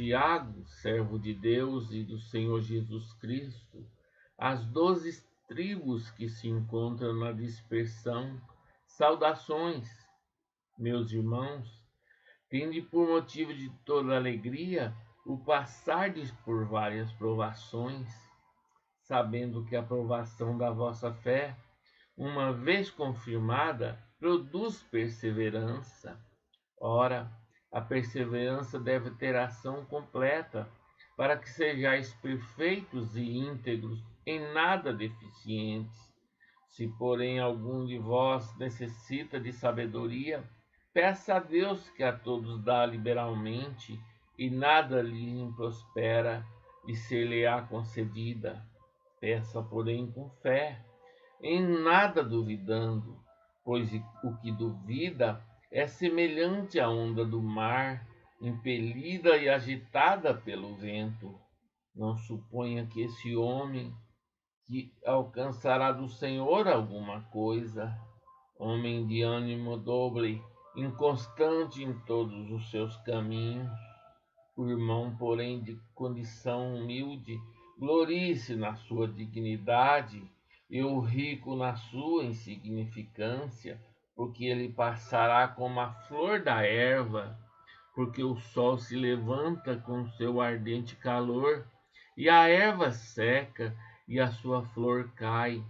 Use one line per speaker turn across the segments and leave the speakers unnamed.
Tiago, servo de Deus e do Senhor Jesus Cristo, às 12 tribos que se encontram na dispersão, saudações, meus irmãos, tende por motivo de toda alegria o passardes por várias provações, sabendo que a provação da vossa fé, uma vez confirmada, produz perseverança. Ora, a perseverança deve ter ação completa, para que sejais perfeitos e íntegros, em nada deficientes. Se, porém, algum de vós necessita de sabedoria, peça a Deus, que a todos dá liberalmente, e nada lhe improspera, e ser-lhe-á concedida. Peça, porém, com fé, em nada duvidando, pois o que duvida é semelhante à onda do mar, impelida e agitada pelo vento. Não suponha que esse homem que alcançará do Senhor alguma coisa. Homem de ânimo dobre, inconstante em todos os seus caminhos. O irmão, porém, de condição humilde, glorie-se na sua dignidade, e o rico na sua insignificância, porque ele passará como a flor da erva, porque o sol se levanta com seu ardente calor, e a erva seca, e a sua flor cai,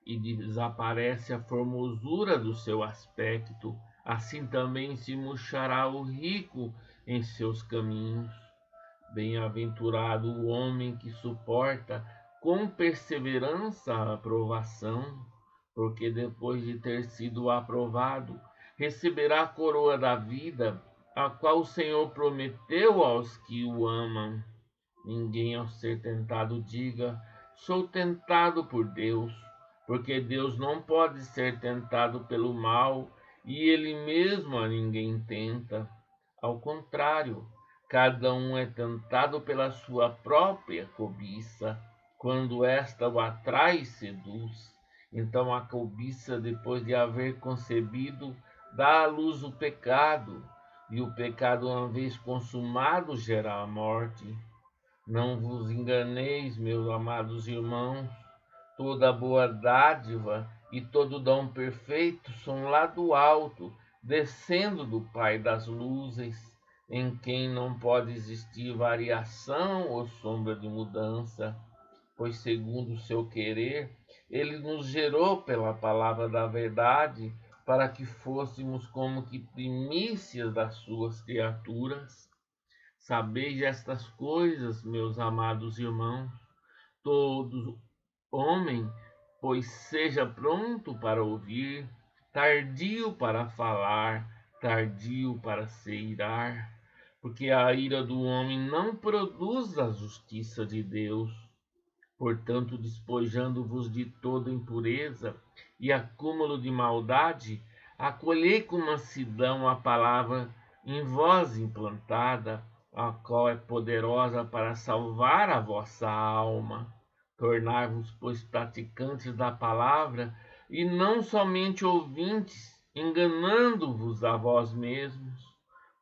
e desaparece a formosura do seu aspecto. Assim também se murchará o rico em seus caminhos. Bem-aventurado o homem que suporta com perseverança a aprovação, porque depois de ter sido aprovado, receberá a coroa da vida, a qual o Senhor prometeu aos que o amam. Ninguém, ao ser tentado, diga: sou tentado por Deus, porque Deus não pode ser tentado pelo mal, e ele mesmo a ninguém tenta. Ao contrário, cada um é tentado pela sua própria cobiça. Quando esta o atrai e seduz, então a cobiça, depois de haver concebido, dá à luz o pecado, e o pecado, uma vez consumado, gera a morte. Não vos enganeis, meus amados irmãos, toda boa dádiva e todo dom perfeito são lá do alto, descendo do Pai das luzes, em quem não pode existir variação ou sombra de mudança, pois, segundo o seu querer, ele nos gerou pela palavra da verdade, para que fôssemos como que primícias das suas criaturas. Sabeis estas coisas, meus amados irmãos, todo homem, pois seja pronto para ouvir, tardio para falar, tardio para se irar, porque a ira do homem não produz a justiça de Deus. Portanto, despojando-vos de toda impureza e acúmulo de maldade, acolhei com mansidão a palavra em vós implantada, a qual é poderosa para salvar a vossa alma. Tornar-vos, pois, praticantes da palavra, e não somente ouvintes, enganando-vos a vós mesmos.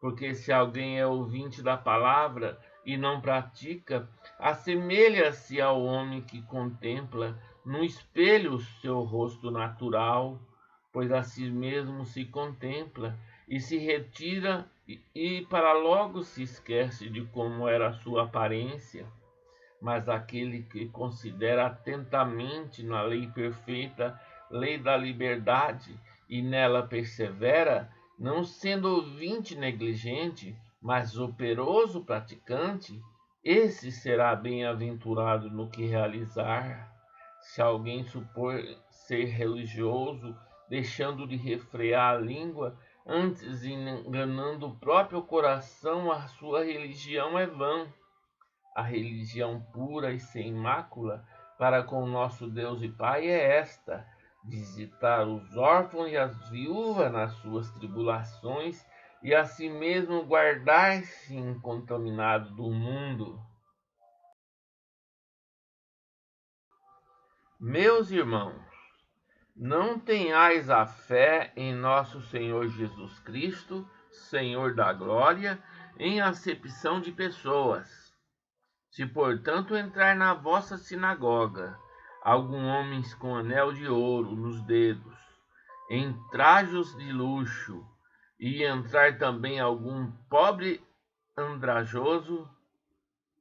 Porque se alguém é ouvinte da palavra e não pratica, assemelha-se ao homem que contempla no espelho o seu rosto natural, pois a si mesmo se contempla e se retira e para logo se esquece de como era a sua aparência. Mas aquele que considera atentamente na lei perfeita, lei da liberdade, e nela persevera, não sendo ouvinte negligente, mas operoso praticante, esse será bem-aventurado no que realizar. Se alguém supor ser religioso, deixando de refrear a língua, antes enganando o próprio coração, a sua religião é vã. A religião pura e sem mácula para com o nosso Deus e Pai é esta: visitar os órfãos e as viúvas nas suas tribulações, e a si mesmo guardar-se incontaminado do mundo. Meus irmãos, Não tenhais a fé em nosso Senhor Jesus Cristo, Senhor da glória, em acepção de pessoas. Se, portanto, entrar na vossa sinagoga algum homem com anel de ouro nos dedos, em trajos de luxo, e entrar também algum pobre andrajoso,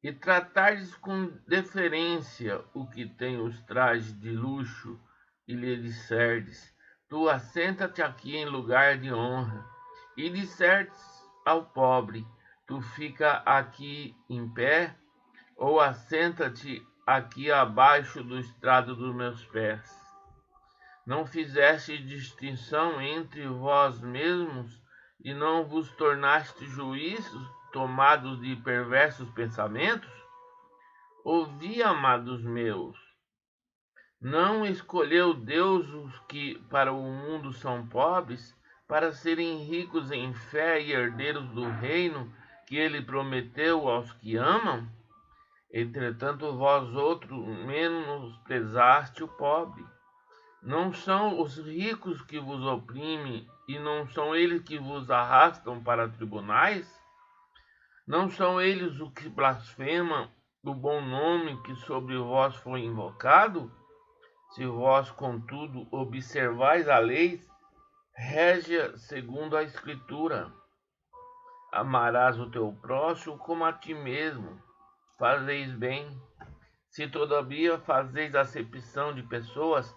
e tratardes com deferência o que tem os trajes de luxo, e lhe disserdes: tu assenta-te aqui em lugar de honra, e disserdes ao pobre: tu fica aqui em pé, ou assenta-te aqui abaixo do estrado dos meus pés. Não fizeste distinção entre vós mesmos, e não vos tornaste juízes tomados de perversos pensamentos? Ouvi, amados meus, não escolheu Deus os que para o mundo são pobres, para serem ricos em fé e herdeiros do reino que ele prometeu aos que amam? Entretanto, vós outros menosprezaste o pobre. Não são os ricos que vos oprimem, e não são eles que vos arrastam para tribunais? Não são eles os que blasfemam o bom nome que sobre vós foi invocado? Se vós, contudo, observais a lei, régia segundo a Escritura: amarás o teu próximo como a ti mesmo, fazeis bem. Se, todavia, fazeis acepção de pessoas,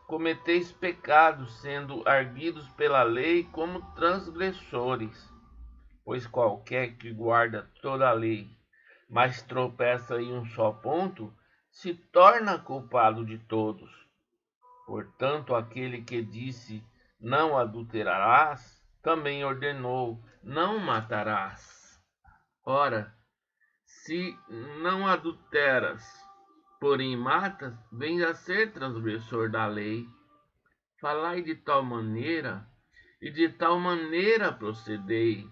cometeis pecados, sendo arguidos pela lei como transgressores. Pois qualquer que guarda toda a lei, mas tropeça em um só ponto, se torna culpado de todos. Portanto, aquele que disse: não adulterarás, também ordenou: não matarás. Ora, se não adulteras, porém matas, vens a ser transgressor da lei. Falai de tal maneira, e de tal maneira procedei,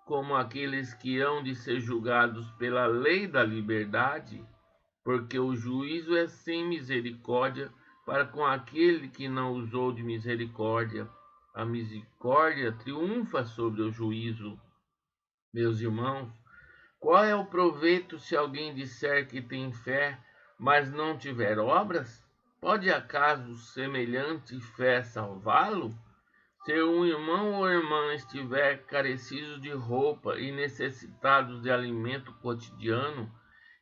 como aqueles que hão de ser julgados pela lei da liberdade, porque o juízo é sem misericórdia para com aquele que não usou de misericórdia. A misericórdia triunfa sobre o juízo. Meus irmãos, qual é o proveito se alguém disser que tem fé, mas não tiver obras? Pode acaso semelhante fé salvá-lo? Se um irmão ou irmã estiver carecido de roupa e necessitados de alimento cotidiano,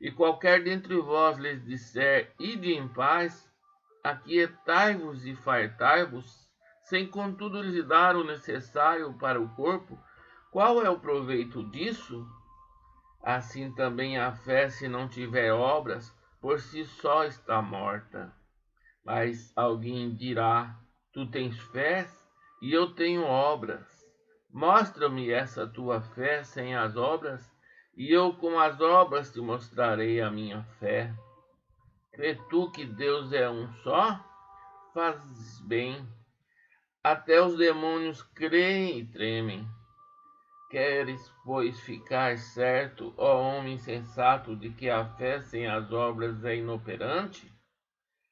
e qualquer dentre vós lhes disser: ide em paz, aquietai-vos e fartai-vos, sem contudo lhes dar o necessário para o corpo, qual é o proveito disso? Assim também a fé, se não tiver obras, por si só está morta. Mas alguém dirá: tu tens fé e eu tenho obras. Mostra-me essa tua fé sem as obras, e eu com as obras te mostrarei a minha fé. Crê tu que Deus é um só? Fazes bem. Até os demônios creem e tremem. Queres, pois, ficar certo, ó homem sensato, de que a fé sem as obras é inoperante?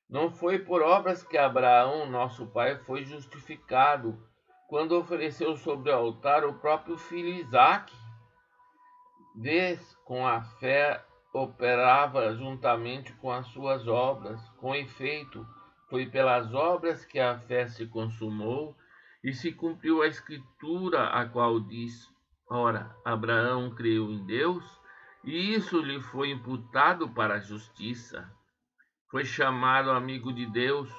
Não foi por obras que Abraão, nosso pai, foi justificado, quando ofereceu sobre o altar o próprio filho Isaque. Vês, com a fé operava juntamente com as suas obras. Com efeito, foi pelas obras que a fé se consumou e se cumpriu a escritura, a qual diz: ora, Abraão creu em Deus, e isso lhe foi imputado para a justiça. Foi chamado amigo de Deus.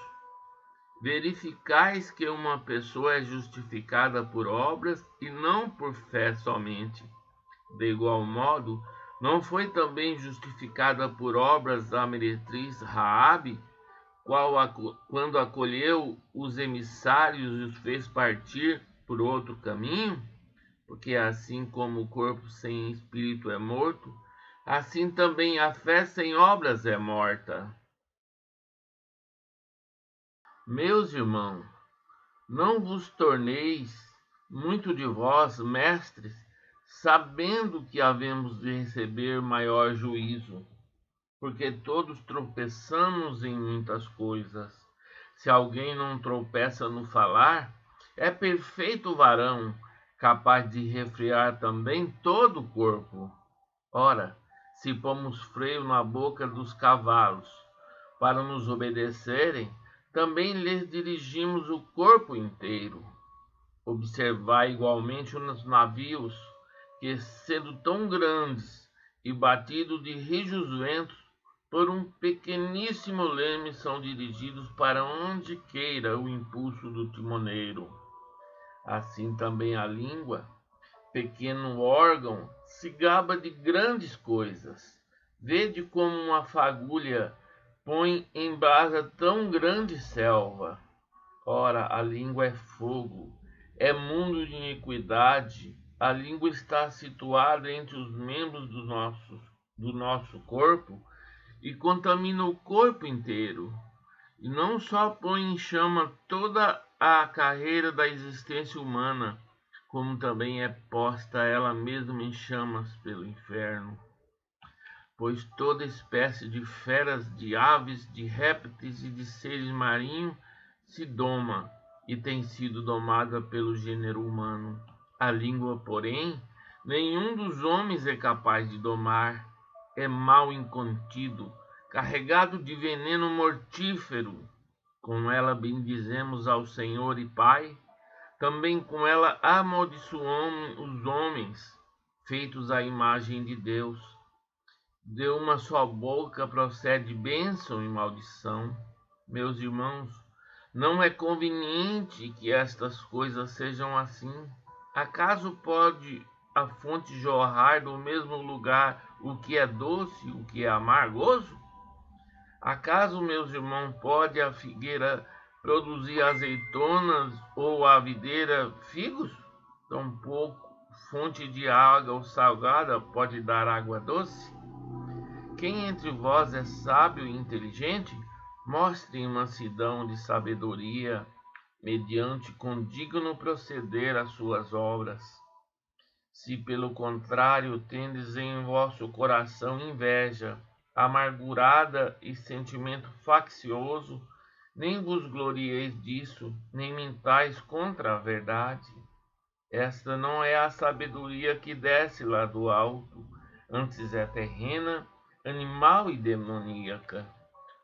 Verificais que uma pessoa é justificada por obras e não por fé somente. De igual modo, não foi também justificada por obras a meretriz Raabe, quando acolheu os emissários e os fez partir por outro caminho? Porque assim como o corpo sem espírito é morto, assim também a fé sem obras é morta. Meus irmãos, não vos torneis, muito de vós, mestres, sabendo que havemos de receber maior juízo, porque todos tropeçamos em muitas coisas. Se alguém não tropeça no falar, é perfeito varão, capaz de refrear também todo o corpo. Ora, se pomos freio na boca dos cavalos para nos obedecerem, também lhes dirigimos o corpo inteiro. Observai igualmente os navios, que, sendo tão grandes e batidos de rijos ventos, por um pequeníssimo leme são dirigidos para onde queira o impulso do timoneiro. Assim também a língua, pequeno órgão, se gaba de grandes coisas. Vede como uma fagulha põe em brasa tão grande selva. Ora, a língua é fogo, é mundo de iniquidade. A língua está situada entre os membros do nosso corpo e contamina o corpo inteiro. E não só põe em chama toda a carreira da existência humana, como também é posta ela mesma em chamas pelo inferno. Pois toda espécie de feras, de aves, de répteis e de seres marinhos se doma e tem sido domada pelo gênero humano. A língua, porém, nenhum dos homens é capaz de domar. É mal incontido, carregado de veneno mortífero. Com ela bendizemos ao Senhor e Pai, também com ela amaldiçoamos os homens, feitos à imagem de Deus. De uma só boca procede bênção e maldição. Meus irmãos, não é conveniente que estas coisas sejam assim. Acaso pode a fonte jorrar do mesmo lugar o que é doce e o que é amargoso? Acaso, meus irmãos, pode a figueira produzir azeitonas ou a videira figos? Tampouco fonte de água salgada pode dar água doce? Quem entre vós é sábio e inteligente, mostre mansidão de sabedoria, mediante condigno proceder às suas obras. Se, pelo contrário, tendes em vosso coração inveja, amargurada e sentimento faccioso, nem vos glorieis disso, nem mintais contra a verdade. Esta não é a sabedoria que desce lá do alto, antes é terrena, animal e demoníaca.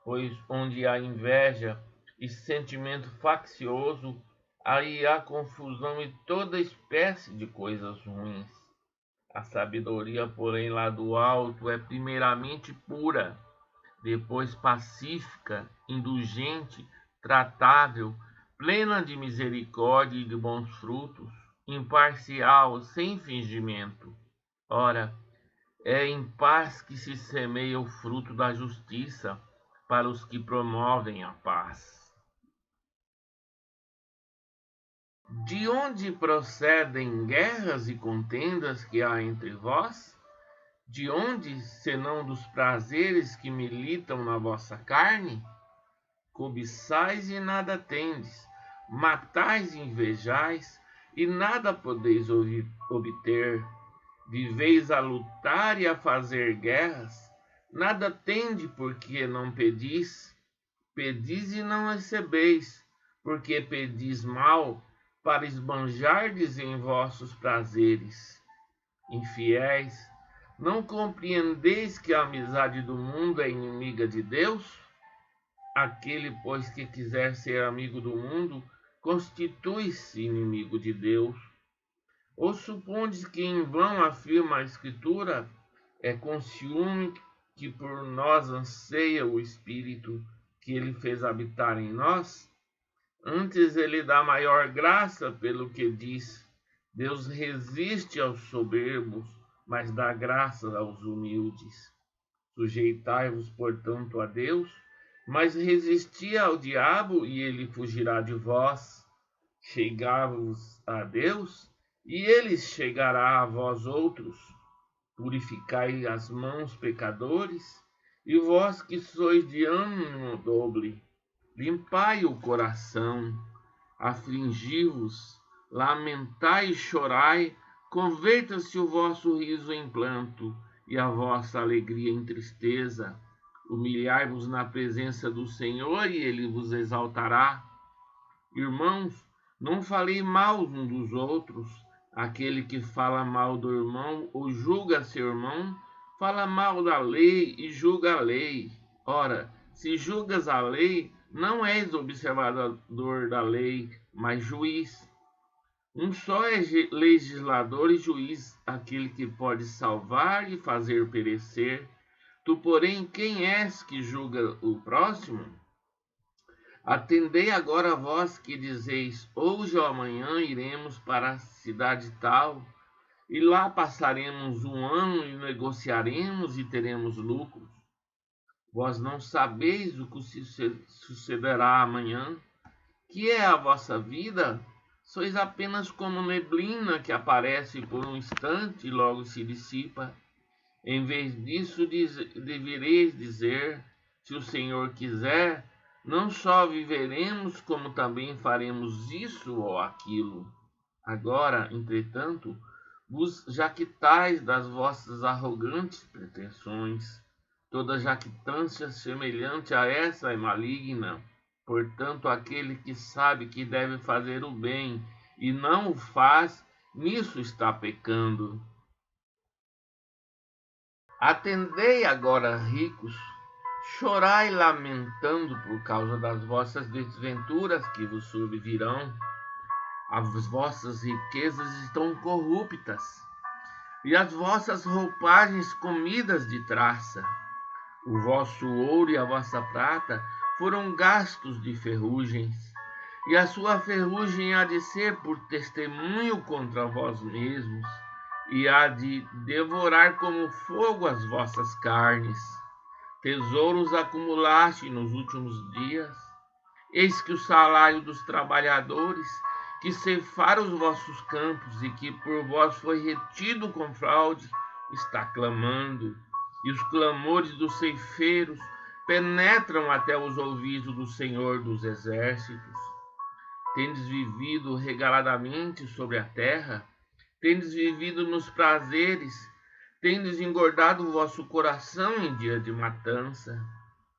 Pois onde há inveja e sentimento faccioso, aí há confusão e toda espécie de coisas ruins. A sabedoria, porém, lá do alto é primeiramente pura, depois pacífica, indulgente, tratável, plena de misericórdia e de bons frutos, imparcial, sem fingimento. Ora, é em paz que se semeia o fruto da justiça para os que promovem a paz. De onde procedem guerras e contendas que há entre vós? De onde, senão dos prazeres que militam na vossa carne? Cobiçais e nada tendes, matais e invejais, e nada podeis obter. Viveis a lutar e a fazer guerras, nada tende porque não pedis. Pedis e não recebeis, porque pedis mal, para esbanjardes em vossos prazeres. Infiéis, não compreendeis que a amizade do mundo é inimiga de Deus? Aquele, pois, que quiser ser amigo do mundo, constitui-se inimigo de Deus. Ou supondes que em vão afirma a Escritura, é com ciúme que por nós anseia o Espírito que ele fez habitar em nós? Antes ele dá maior graça pelo que diz, Deus resiste aos soberbos, mas dá graça aos humildes. Sujeitai-vos, portanto, a Deus, mas resisti ao diabo e ele fugirá de vós. Chegai-vos a Deus e ele chegará a vós outros. Purificai as mãos, pecadores, e vós que sois de ânimo dobre, limpai o coração, afligi-vos, lamentai e chorai, converta-se o vosso riso em pranto e a vossa alegria em tristeza. Humilhai-vos na presença do Senhor e ele vos exaltará. Irmãos, não falei mal uns dos outros. Aquele que fala mal do irmão ou julga seu irmão, fala mal da lei e julga a lei. Ora, se julgas a lei, não és observador da lei, mas juiz. Um só é legislador e juiz, aquele que pode salvar e fazer perecer. Tu, porém, quem és que julga o próximo? Atendei agora vós que dizeis, hoje ou amanhã iremos para a cidade tal, e lá passaremos um ano e negociaremos e teremos lucros. Vós não sabeis o que sucederá amanhã, que é a vossa vida? Sois apenas como neblina que aparece por um instante e logo se dissipa. Em vez disso, devereis dizer, se o Senhor quiser, não só viveremos, como também faremos isso ou aquilo. Agora, entretanto, vos jactais das vossas arrogantes pretensões. Toda jactância semelhante a essa é maligna. Portanto, aquele que sabe que deve fazer o bem e não o faz, nisso está pecando. Atendei agora, ricos, chorai lamentando por causa das vossas desventuras que vos sobrevirão. As vossas riquezas estão corruptas, e as vossas roupagens comidas de traça. O vosso ouro e a vossa prata foram gastos de ferrugens, e a sua ferrugem há de ser por testemunho contra vós mesmos, e há de devorar como fogo as vossas carnes. Tesouros acumulaste nos últimos dias. Eis que o salário dos trabalhadores que ceifaram os vossos campos e que por vós foi retido com fraude, está clamando, e os clamores dos ceifeiros penetram até os ouvidos do Senhor dos Exércitos. Tendes vivido regaladamente sobre a terra, tendes vivido nos prazeres, tendes engordado o vosso coração em dia de matança,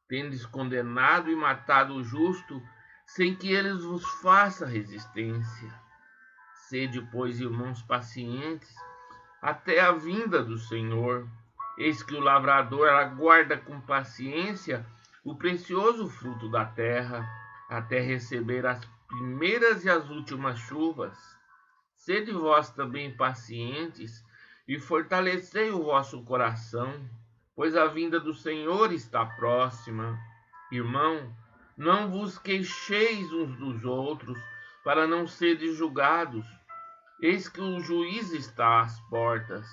tendes condenado e matado o justo, sem que ele vos faça resistência. Sede, pois, irmãos pacientes, até a vinda do Senhor. Eis que o lavrador aguarda com paciência o precioso fruto da terra, até receber as primeiras e as últimas chuvas. Sede vós também pacientes, e fortalecei o vosso coração, pois a vinda do Senhor está próxima. Irmão, não vos queixeis uns dos outros, para não serdes julgados. Eis que o juiz está às portas.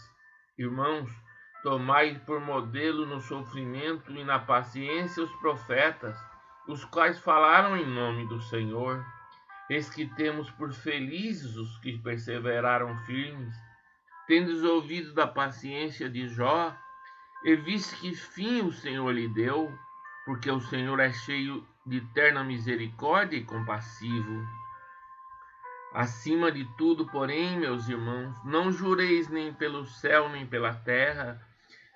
Irmãos, tomai por modelo no sofrimento e na paciência os profetas, os quais falaram em nome do Senhor. Eis que temos por felizes os que perseveraram firmes. Tendes ouvido da paciência de Jó, e viste que fim o Senhor lhe deu, porque o Senhor é cheio de terna misericórdia e compassivo. Acima de tudo, porém, meus irmãos, não jureis nem pelo céu, nem pela terra,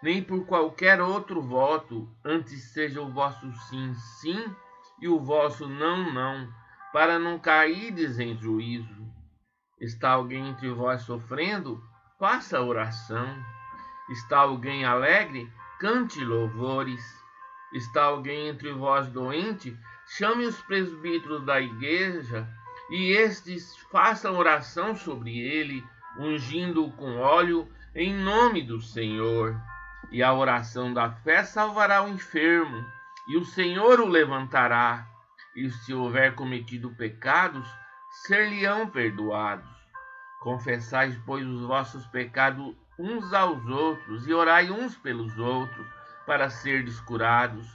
nem por qualquer outro voto, antes seja o vosso sim, sim, e o vosso não, não, para não cairdes em juízo. Está alguém entre vós sofrendo? Faça oração. Está alguém alegre? Cante louvores. Está alguém entre vós doente? Chame os presbíteros da igreja, e estes façam oração sobre ele, ungindo-o com óleo, em nome do Senhor. E a oração da fé salvará o enfermo, e o Senhor o levantará. E se houver cometido pecados, ser-lhe-ão perdoados. Confessai, pois, os vossos pecados uns aos outros, e orai uns pelos outros, para serdes curados.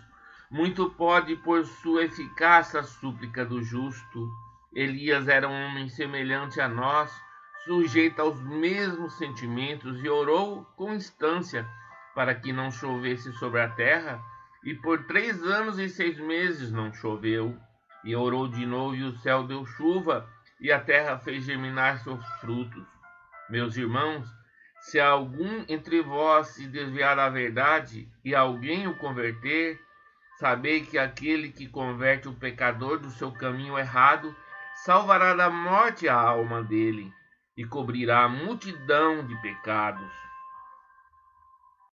Muito pode por sua eficácia a súplica do justo. Elias era um homem semelhante a nós, sujeito aos mesmos sentimentos, e orou com instância para que não chovesse sobre a terra, e por 3 anos e 6 meses não choveu. E orou de novo, e o céu deu chuva, e a terra fez germinar seus frutos. Meus irmãos, se algum entre vós se desviar da verdade, e alguém o converter, Sabei que aquele que converte o pecador do seu caminho errado salvará da morte a alma dele e cobrirá a multidão de pecados.